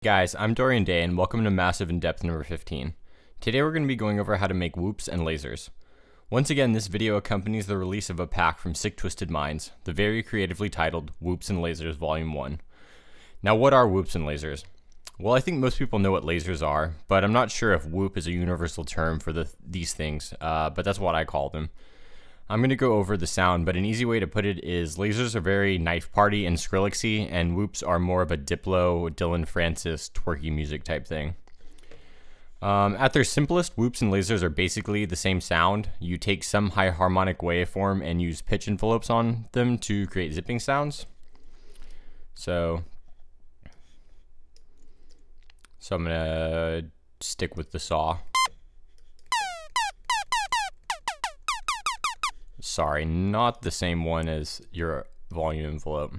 Guys, I'm Dorian Day and welcome to Massive in Depth number 15. Today we're going to be going over how to make whoops and lasers. Once again, this video accompanies the release of a pack from Sick Twisted Minds, the very creatively titled Whoops and Lasers Volume 1. Now what are whoops and lasers? Well, I think most people know what lasers are, but I'm not sure if whoop is a universal term for these things, but that's what I call them. I'm going to go over the sound, but an easy way to put it is lasers are very knife party and Skrillexy, and whoops are more of a Diplo, Dylan Francis, twerky music type thing. At their simplest, whoops and lasers are basically the same sound. You take some high harmonic waveform and use pitch envelopes on them to create zipping sounds. So I'm going to stick with the saw. Sorry, not the same one as your volume envelope.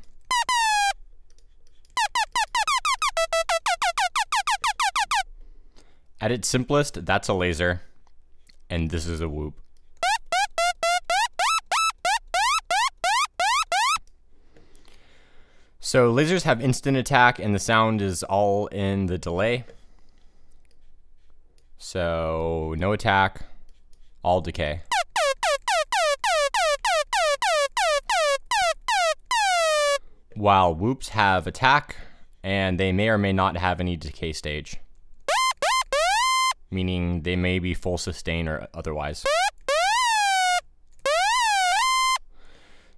At its simplest, that's a laser, and this is a whoop. So lasers have instant attack, and the sound is all in the delay. So no attack, all decay. While whoops have attack, and they may or may not have any decay stage, meaning they may be full sustain or otherwise.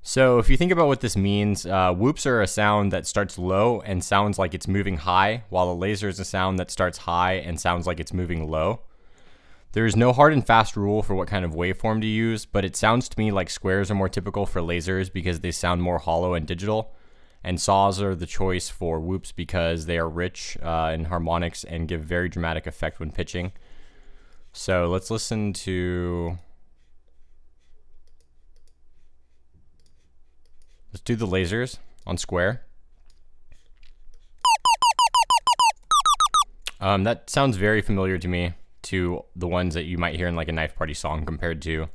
So if you think about what this means, whoops are a sound that starts low and sounds like it's moving high, while a laser is a sound that starts high and sounds like it's moving low. There is no hard and fast rule for what kind of waveform to use, but it sounds to me like squares are more typical for lasers because they sound more hollow and digital. And saws are the choice for whoops because they are rich in harmonics and give very dramatic effect when pitching. So let's listen to... Let's do the lasers on square. That sounds very familiar to me to the ones that you might hear in like a knife party song compared to...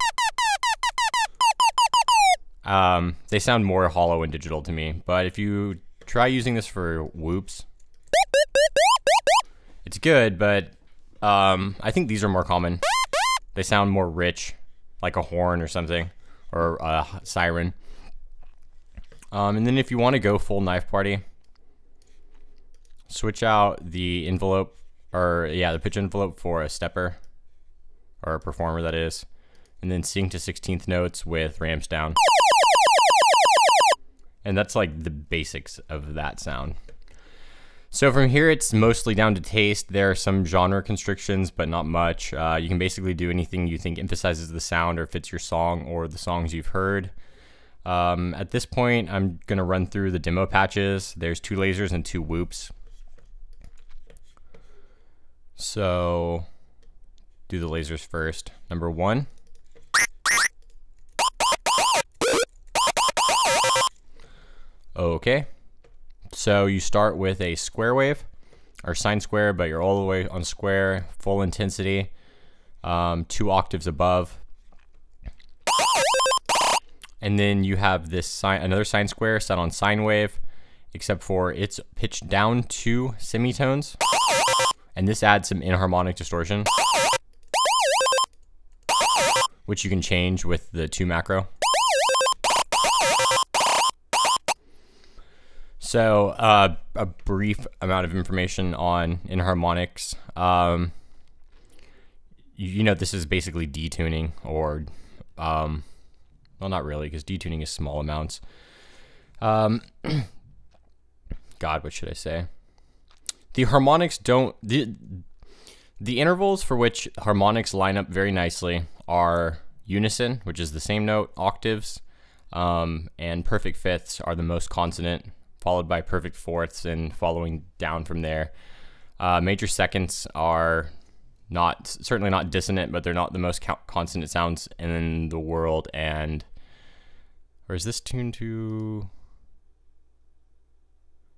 They sound more hollow and digital to me, but if you try using this for whoops, it's good, but I think these are more common. They sound more rich, like a horn or something, or a siren. And then if you want to go full knife party, switch out the envelope, or yeah, the pitch envelope for a stepper, or a performer that is, and then sync to 16th notes with ramps down. And that's like the basics of that sound. So from here, it's mostly down to taste. There are some genre constrictions, but not much. You can basically do anything you think emphasizes the sound or fits your song or the songs you've heard. At this point, I'm gonna run through the demo patches. There's 2 lasers and 2 whoops. So do the lasers first. Number 1. Okay, so you start with a square wave, or sine square, but you're all the way on square, full intensity, 2 octaves above. And then you have this another sine square set on sine wave, except for it's pitched down 2 semitones, and this adds some inharmonic distortion, which you can change with the 2 macro. So a brief amount of information on inharmonics. You know, this is basically detuning, or well, not really, because detuning is small amounts. God, what should I say? The harmonics don't... The intervals for which harmonics line up very nicely are unison, which is the same note, octaves, and perfect fifths are the most consonant, followed by perfect fourths and following down from there. Major seconds are certainly not dissonant, but they're not the most consonant sounds in the world. And, or is this tuned to...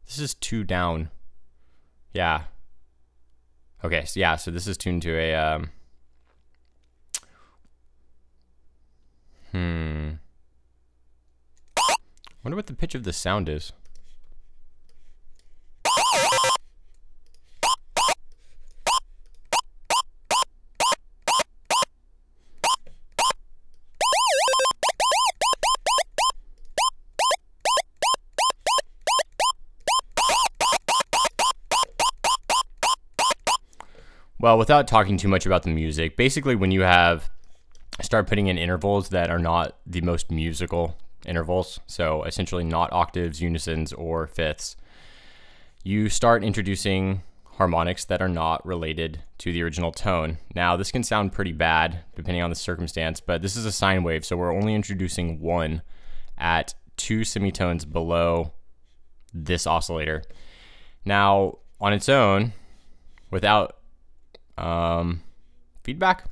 This is 2 down. Yeah. Okay, so yeah, so this is tuned to a... wonder what the pitch of the sound is. Well, without talking too much about the music, basically when you start putting in intervals that are not the most musical intervals, so essentially not octaves, unisons, or fifths, you start introducing harmonics that are not related to the original tone. Now, this can sound pretty bad depending on the circumstance, but this is a sine wave, so we're only introducing one at 2 semitones below this oscillator. Now, on its own, without feedback,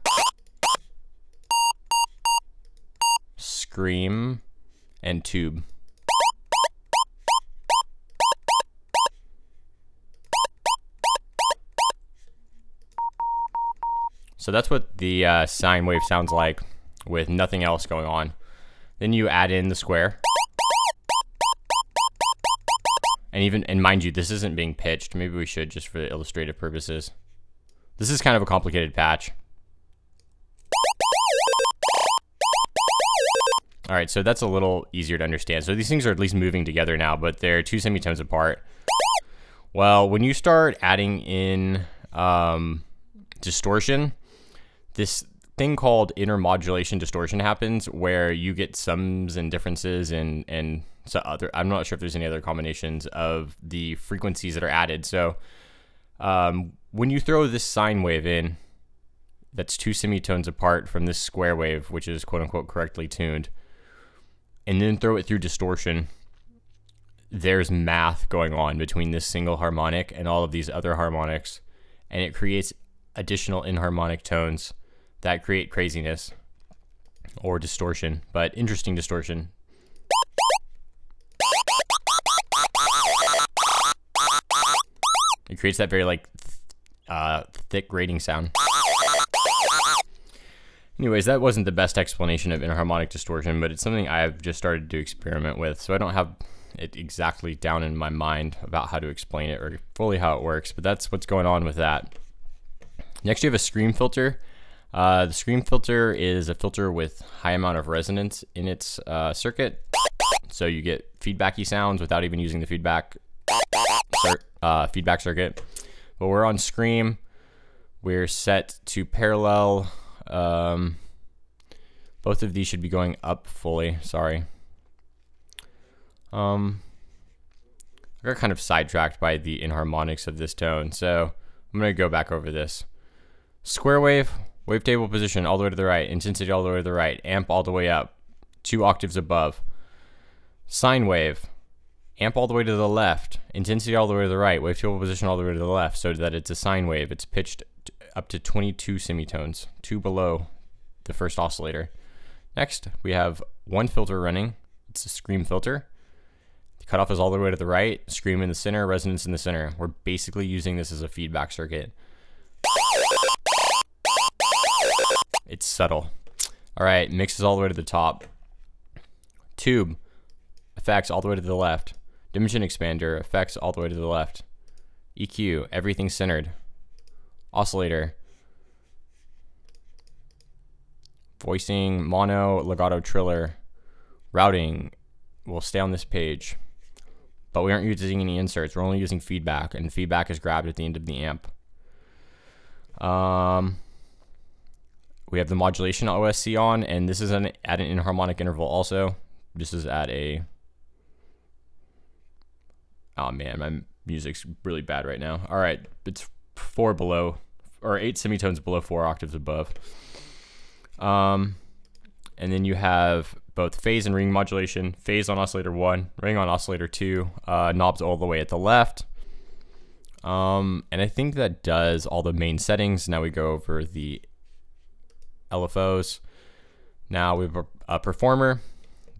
scream, and tube. So that's what the sine wave sounds like with nothing else going on. Then you add in the square. And mind you, this isn't being pitched. Maybe we should just for the illustrative purposes. This is kind of a complicated patch. All right, so that's a little easier to understand. So these things are at least moving together now, but they're 2 semitones apart. Well, when you start adding in distortion, this thing called intermodulation distortion happens, where you get sums and differences and so I'm not sure if there's any other combinations of the frequencies that are added. So when you throw this sine wave in, that's 2 semitones apart from this square wave, which is quote unquote correctly tuned, and then throw it through distortion, there's math going on between this single harmonic and all of these other harmonics, and it creates additional inharmonic tones that create craziness or distortion, but interesting distortion. It creates that very like thick grating sound. Anyways, that wasn't the best explanation of inharmonic distortion, but it's something I've just started to experiment with, so I don't have it exactly down in my mind about how to explain it or fully how it works, but that's what's going on with that. Next, you have a scream filter. The scream filter is a filter with high amount of resonance in its circuit, so you get feedbacky sounds without even using the feedback circuit. But we're on scream. We're set to parallel. Both of these should be going up fully. Sorry. I got kind of sidetracked by the inharmonics of this tone, so I'm going to go back over this. Square wave, wavetable position all the way to the right, intensity all the way to the right, amp all the way up, 2 octaves above. Sine wave, amp all the way to the left, intensity all the way to the right, wavetable position all the way to the left, so that it's a sine wave. It's pitched up to 22 semitones, 2 below the first oscillator. Next, we have one filter running. It's a scream filter. The cutoff is all the way to the right, scream in the center, resonance in the center. We're basically using this as a feedback circuit. It's subtle. All right, mixes all the way to the top. Tube, effects all the way to the left. Dimension expander, effects all the way to the left. EQ, everything centered. Oscillator. Voicing, mono, legato, triller. Routing will stay on this page, but we aren't using any inserts. We're only using feedback, and feedback is grabbed at the end of the amp. We have the modulation OSC on, and this is at an inharmonic interval also. This is at a... Oh man, my music's really bad right now. All right, it's 4 below, or 8 semitones below 4 octaves above. And then you have both phase and ring modulation, phase on oscillator 1, ring on oscillator 2, knobs all the way at the left. And I think that does all the main settings. Now we go over the LFOs. Now we have a performer.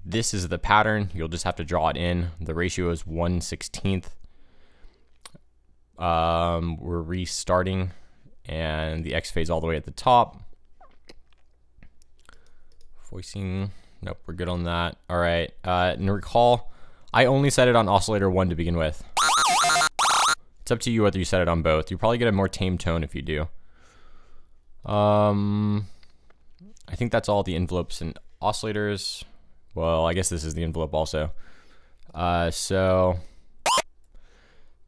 This is the pattern. You'll just have to draw it in. The ratio is 1/16. We're restarting, and the X phase all the way at the top. Voicing, nope, we're good on that. All right, and recall, I only set it on oscillator 1 to begin with. It's up to you whether you set it on both. You probably get a more tame tone if you do. I think that's all the envelopes and oscillators. Well, I guess this is the envelope also. So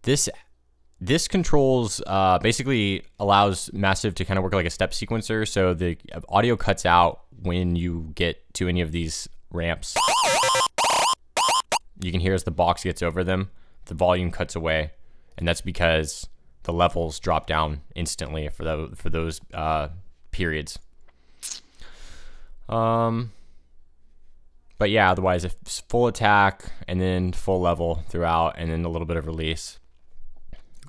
this This controls, basically allows Massive to kind of work like a step sequencer. So the audio cuts out when you get to any of these ramps. You can hear as the box gets over them, the volume cuts away. And that's because the levels drop down instantly for those periods. But yeah, otherwise it's full attack and then full level throughout and then a little bit of release.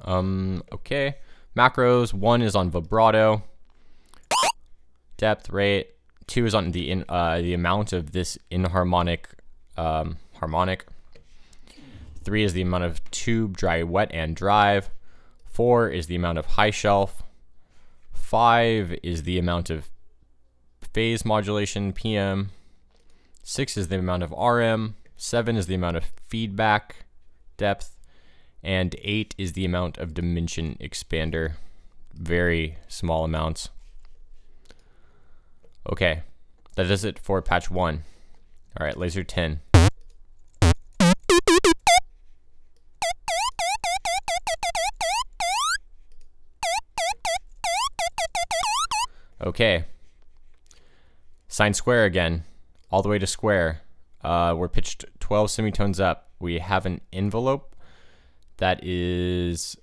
Okay. Macros, 1 is on vibrato, depth, rate. 2 is on the amount of this inharmonic harmonic. 3 is the amount of tube, dry, wet, and drive. 4 is the amount of high shelf. 5 is the amount of phase modulation, PM. 6 is the amount of RM. 7 is the amount of feedback, depth. And 8 is the amount of dimension expander. Very small amounts. Okay, that does it for patch 1. All right, Lazer 10. Okay. Sine square again, all the way to square. We're pitched 12 semitones up. We have an envelope that is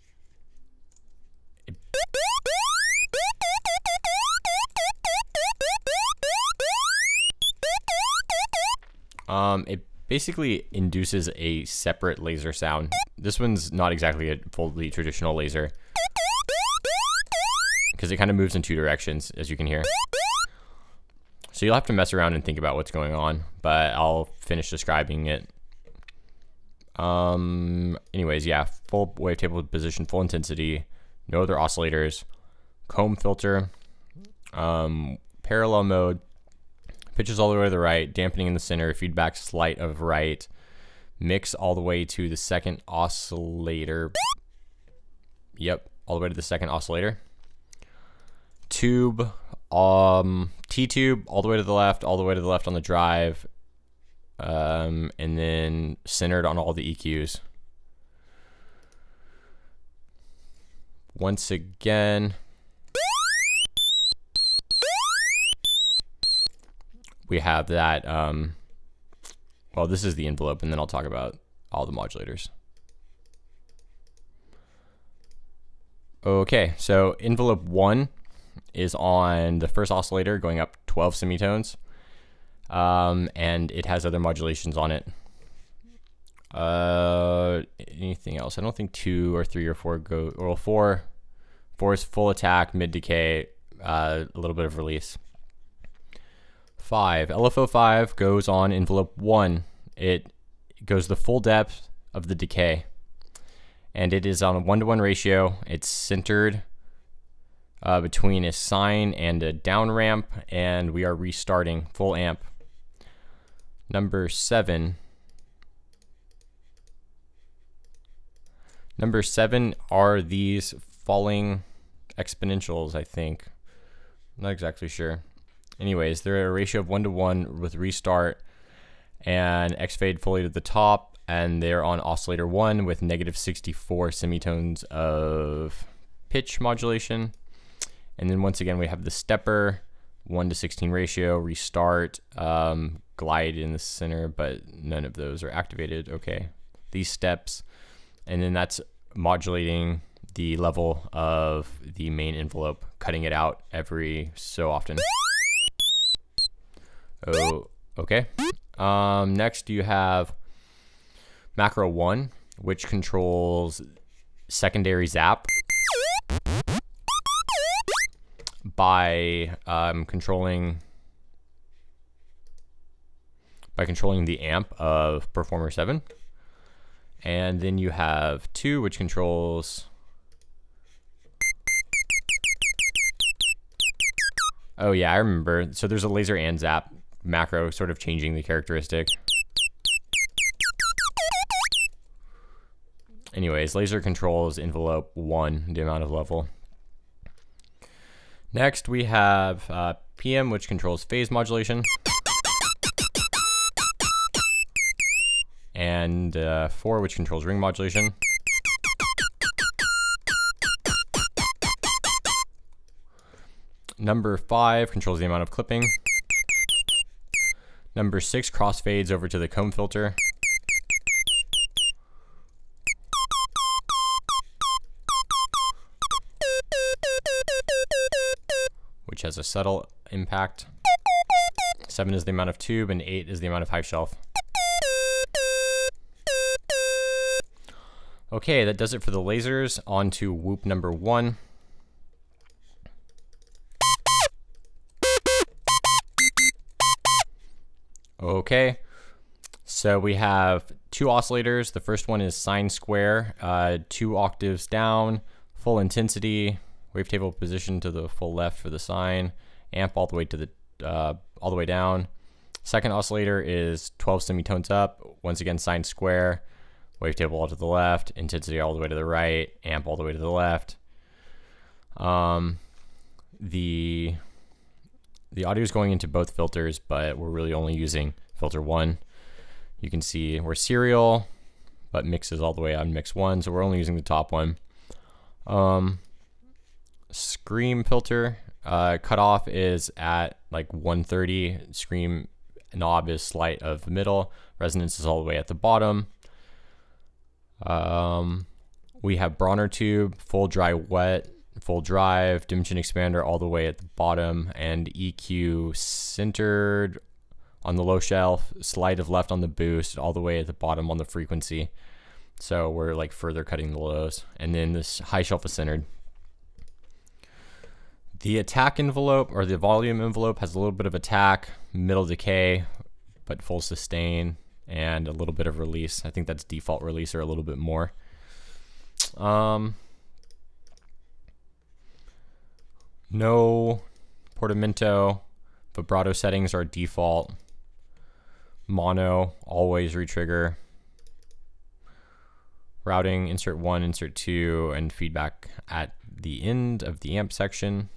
it basically induces a separate laser sound. This one's not exactly a fully traditional laser because it kind of moves in 2 directions, as you can hear. So you'll have to mess around and think about what's going on, but I'll finish describing it. Anyways, yeah, full wavetable position, full intensity, no other oscillators, comb filter, parallel mode, pitches all the way to the right, dampening in the center, feedback slight of right, mix all the way to the second oscillator. Yep, all the way to the second oscillator. Tube, T-tube, all the way to the left on the drive, and then centered on all the EQs. Once again, we have that, well, this is the envelope, and then I'll talk about all the modulators. Okay, so envelope 1 is on the first oscillator going up 12 semitones, and it has other modulations on it. Anything else? I don't think 2 or 3 or 4 go, or 4 is full attack, mid decay, a little bit of release. 5, LFO 5 goes on envelope 1. It goes the full depth of the decay, and it is on a 1-to-1 ratio. It's centered between a sine and a down ramp, and we are restarting full amp. Number 7 are these falling exponentials, I think. I'm not exactly sure. Anyways, they're a ratio of 1-to-1 with restart and X fade fully to the top, and they're on oscillator 1 with negative 64 semitones of pitch modulation. And then once again, we have the stepper, 1-to-16 ratio, restart, glide in the center, but none of those are activated. Okay, these steps, and then that's modulating the level of the main envelope, cutting it out every so often. Oh, okay. Next you have macro 1, which controls secondary zap by controlling the amp of Performer 7. And then you have 2, which controls, oh yeah, I remember. So there's a laser and zap macro, sort of changing the characteristic. Anyways, laser controls envelope 1, the amount of level. Next we have PM, which controls phase modulation, and 4, which controls ring modulation. Number 5 controls the amount of clipping. Number 6 crossfades over to the comb filter. Which has a subtle impact. 7 is the amount of tube, and 8 is the amount of high shelf. Okay, that does it for the lasers. On to Woop number 1. Okay, so we have 2 oscillators. The first one is sine square, 2 octaves down, full intensity, wavetable position to the full left for the sine, amp all the way to the all the way down. Second oscillator is 12 semitones up. Once again, sine square, wavetable all to the left, intensity all the way to the right, amp all the way to the left. The audio is going into both filters, but we're really only using filter 1. You can see we're serial, but mix is all the way on mix 1, so we're only using the top one. Scream filter, cutoff is at like 130. Scream knob is slight of the middle. Resonance is all the way at the bottom. We have Bronner tube, full dry wet, full drive, dimension expander all the way at the bottom, and EQ centered on the low shelf, slight of left on the boost, all the way at the bottom on the frequency. So we're like further cutting the lows. And then this high shelf is centered. The attack envelope, or the volume envelope, has a little bit of attack, middle decay, but full sustain, and a little bit of release. I think that's default release or a little bit more. No portamento. Vibrato settings are default. Mono, always retrigger. Routing, insert 1, insert 2, and feedback at the end of the amp section.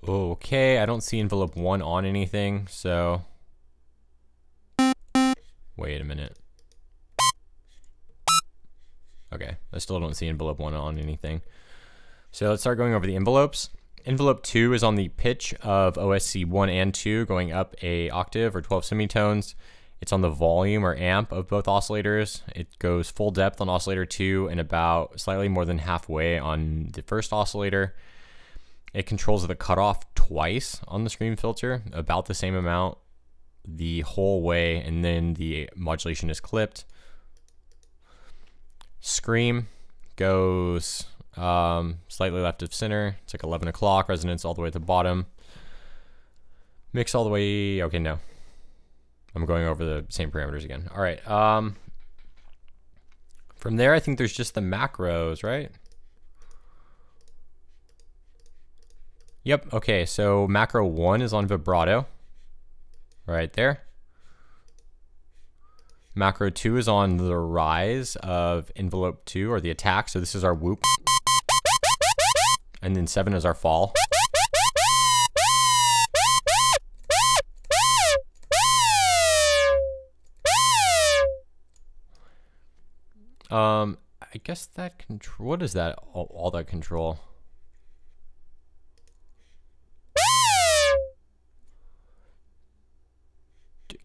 Okay, I don't see envelope 1 on anything, so wait a minute. Okay, I still don't see envelope 1 on anything. So let's start going over the envelopes. Envelope 2 is on the pitch of OSC 1 and 2, going up a octave or 12 semitones. It's on the volume or amp of both oscillators. It goes full depth on oscillator 2 and about slightly more than halfway on the first oscillator. It controls the cutoff twice on the scream filter, about the same amount the whole way, and then the modulation is clipped. Scream goes slightly left of center. It's like 11 o'clock, resonance all the way at the bottom. Mix all the way, okay, no. I'm going over the same parameters again. All right, from there, I think there's just the macros, right? Yep, okay, so macro 1 is on vibrato, right there. Macro 2 is on the rise of envelope 2, or the attack, so this is our whoop. And then 7 is our fall. I guess that control, what is that, all that control?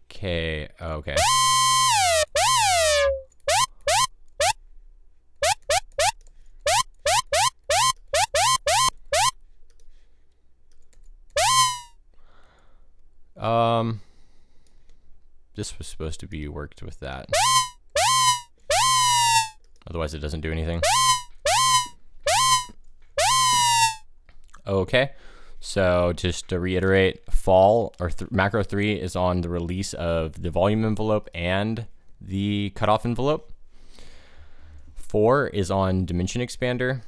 Okay, okay. This was supposed to be worked with that. Otherwise it doesn't do anything. Okay, so just to reiterate, fall or macro 3 is on the release of the volume envelope and the cutoff envelope. 4 is on dimension expander.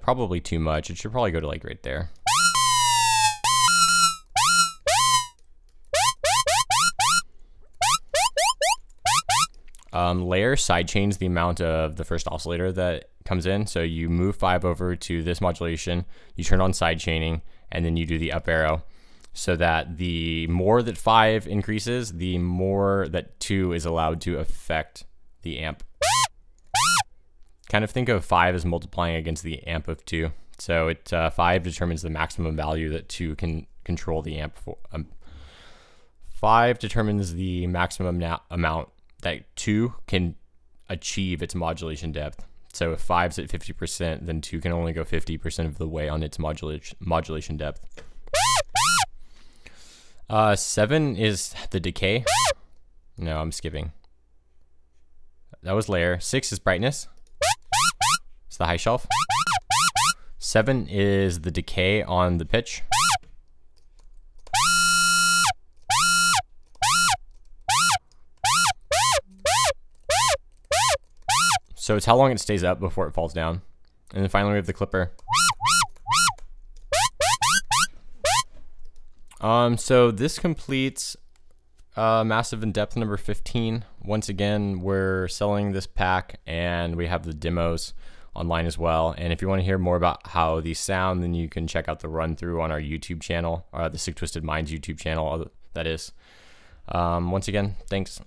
Probably too much. It should probably go to like right there. Layer sidechains the amount of the first oscillator that comes in. So you move 5 over to this modulation, you turn on sidechaining, and then you do the up arrow, so that the more that 5 increases, the more that 2 is allowed to affect the amp. kind of think of 5 as multiplying against the amp of 2. So 5 determines the maximum value that 2 can control the amp for. 5 determines the maximum amount that 2 can achieve its modulation depth. So if 5's at 50%, then 2 can only go 50% of the way on its modulation depth. 7 is the decay. No, I'm skipping. That was layer. 6 is brightness. It's the high shelf. 7 is the decay on the pitch. So it's how long it stays up before it falls down. And then finally we have the clipper. So this completes Massive in Depth number 15. Once again, we're selling this pack and we have the demos online as well. And if you want to hear more about how these sound, then you can check out the run through on our YouTube channel, the Sick Twisted Minds YouTube channel, that is. Once again, thanks.